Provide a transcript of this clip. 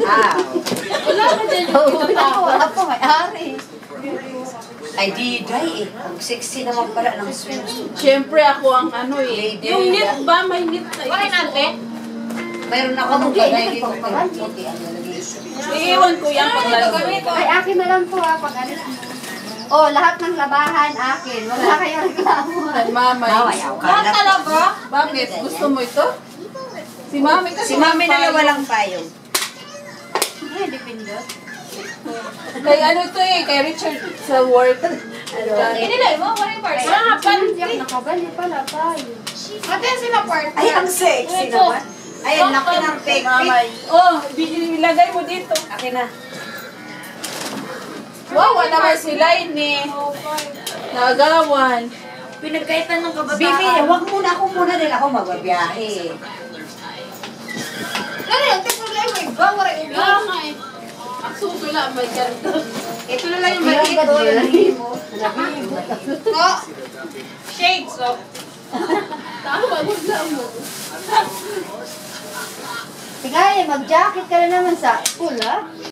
Wala ka dyan yung tao. Wala pa, may-ari. Ay, di, dry eh. Ang sexy naman pala ng swimsuit. Siyempre ako ang ano eh. Lady. Yung knit ba? May knit tayo. Bakit natin? Mayroon ako nung palagi ko. Okay, ang lalagay. Iiwan ko yan pag lalagay. Ay, akin na lang to pag alis mo. Oh, lahat ng labahan akin. Wala kayong reklamo. Ay, mamay. Bakit talaga? Bakit? Gusto mo ito? Si mami kasi. Si mami dalawa lang tayo. Hindi, depende. Kay ano ito eh, kay Richard sa work. Hindi na mo, wala yung part. Wala nga pa. Hindi ako nakabali pala tayo. Ate, sila part. Ay, ang sexy naman. Ay, ang laki ng peg. Mamay. Oh, ilagay mo dito. Akin na. Wow, wala naman sila ini. Nagawan. Pinagkaitan ng kabataan. Bibi, wag muna ako muna dahil ako magbabiyahe. Ano yung tipulay mo? Iba, wala yung Kaya nga eh. Ang susula, may ganda. Ito na lang yung maliit ko. Lalagay mo. No. Shades of. Tama, wag lang mo. Sige, mag-jacket ka na naman sa school, ha?